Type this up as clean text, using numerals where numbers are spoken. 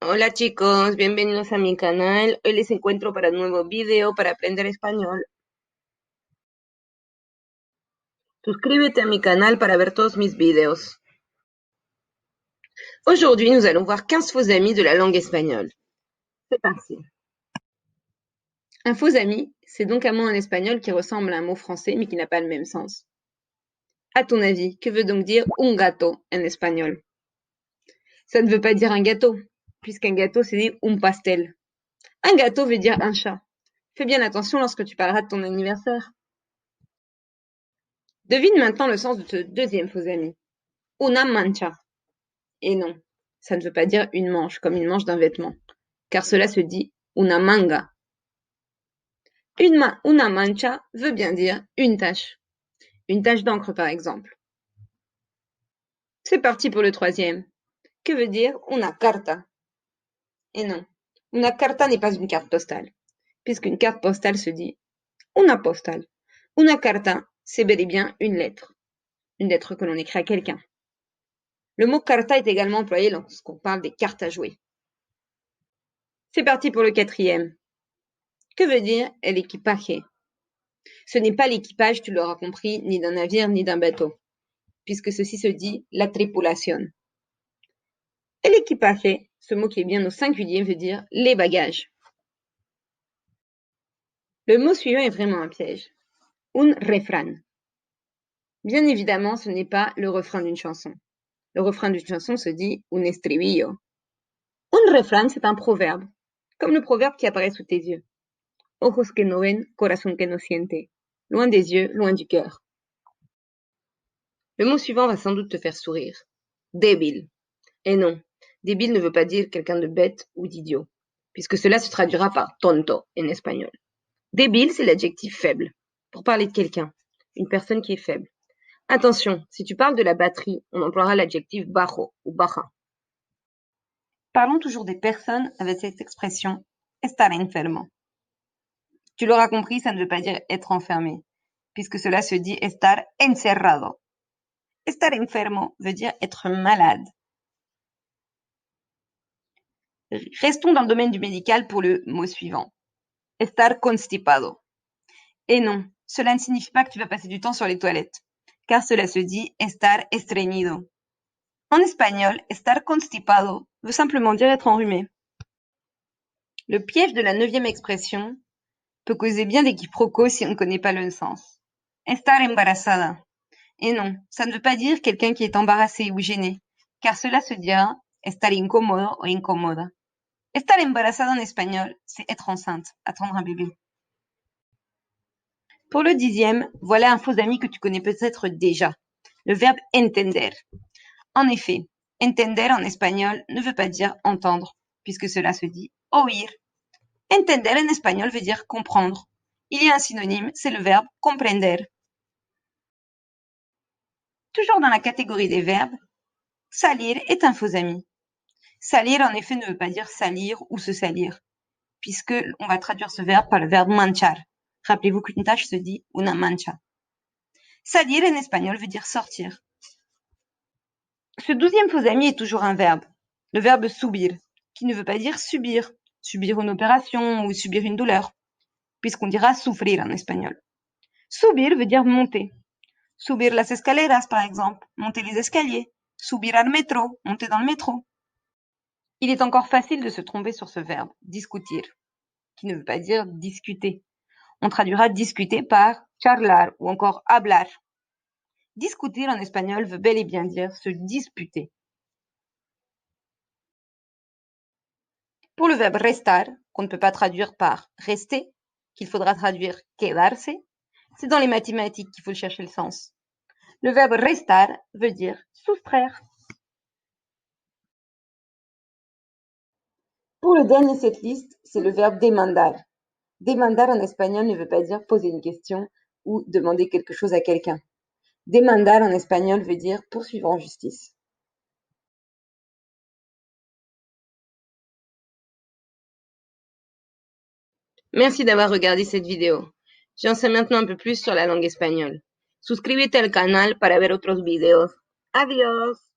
Hola chicos, bienvenidos a mi canal. Hoy les encuentro para un nuevo video para aprender español. Suscríbete a mi canal para ver todos mis videos. Aujourd'hui, nous allons voir 15 faux amis de la langue espagnole. C'est parti. Un faux ami, c'est donc un mot en espagnol qui ressemble à un mot français mais qui n'a pas le même sens. À ton avis, que veut donc dire un gato en espagnol? Ça ne veut pas dire un gâteau, puisqu'un gâteau c'est dit un pastel. Un gâteau veut dire un chat. Fais bien attention lorsque tu parleras de ton anniversaire. Devine maintenant le sens de ce deuxième faux ami. Una mancha. Et non, ça ne veut pas dire une manche, comme une manche d'un vêtement, car cela se dit una manga. Una mancha veut bien dire une tache d'encre par exemple. C'est parti pour le troisième. Que veut dire una carta? Et non, una carta n'est pas une carte postale, puisqu'une carte postale se dit una postal. Una carta, c'est bel et bien une lettre que l'on écrit à quelqu'un. Le mot carta est également employé lorsqu'on parle des cartes à jouer. C'est parti pour le quatrième. Que veut dire el equipaje? Ce n'est pas l'équipage, tu l'auras compris, ni d'un navire ni d'un bateau, puisque ceci se dit la tripulación. El equipaje, ce mot qui est bien au singulier, veut dire les bagages. Le mot suivant est vraiment un piège. Un refrán. Bien évidemment, ce n'est pas le refrain d'une chanson. Le refrain d'une chanson se dit un estribillo. Un refrán, c'est un proverbe, comme le proverbe qui apparaît sous tes yeux. Ojos que no ven, corazón que no siente. Loin des yeux, loin du cœur. Le mot suivant va sans doute te faire sourire. Débile. Et non, débile ne veut pas dire quelqu'un de bête ou d'idiot, puisque cela se traduira par tonto en espagnol. Débile, c'est l'adjectif faible, pour parler de quelqu'un, une personne qui est faible. Attention, si tu parles de la batterie, on emploiera l'adjectif bajo ou baja. Parlons toujours des personnes avec cette expression estar enfermo. Tu l'auras compris, ça ne veut pas dire être enfermé, puisque cela se dit estar encerrado. Estar enfermo veut dire être malade. Restons dans le domaine du médical pour le mot suivant. Estar constipado. Et non, cela ne signifie pas que tu vas passer du temps sur les toilettes, car cela se dit estar estreñido. En espagnol, estar constipado veut simplement dire être enrhumé. Le piège de la 9e expression peut causer bien des quiproquos si on ne connaît pas le sens. Estar embarazada. Et non, ça ne veut pas dire quelqu'un qui est embarrassé ou gêné, car cela se dira estar incómodo o incómoda. Estar embarazada en espagnol, c'est être enceinte, attendre un bébé. Pour le 10e, voilà un faux ami que tu connais peut-être déjà, le verbe entender. En effet, entender en espagnol ne veut pas dire entendre, puisque cela se dit oír. Entender en espagnol veut dire comprendre. Il y a un synonyme, c'est le verbe comprender. Toujours dans la catégorie des verbes, salir est un faux ami. Salir, en effet, ne veut pas dire salir ou se salir, puisque on va traduire ce verbe par le verbe manchar. Rappelez-vous qu'une tâche se dit una mancha. Salir en espagnol veut dire sortir. Ce 12e faux ami est toujours un verbe, le verbe subir, qui ne veut pas dire subir une opération ou subir une douleur, puisqu'on dira sufrir en espagnol. Subir veut dire monter. Subir las escaleras, par exemple, monter les escaliers. Subir al metro, monter dans le métro. Il est encore facile de se tromper sur ce verbe, discutir, qui ne veut pas dire discuter. On traduira discuter par charlar ou encore hablar. Discutir en espagnol veut bel et bien dire se disputer. Pour le verbe restar, qu'on ne peut pas traduire par rester, qu'il faudra traduire quedarse, c'est dans les mathématiques qu'il faut chercher le sens. Le verbe restar veut dire soustraire. Pour le dernier de cette liste, c'est le verbe demandar. Demandar en espagnol ne veut pas dire poser une question ou demander quelque chose à quelqu'un. Demandar en espagnol veut dire poursuivre en justice. Merci d'avoir regardé cette vidéo. J'en sais maintenant un peu plus sur la langue espagnole. Suscríbete al canal para ver otros videos. Adiós.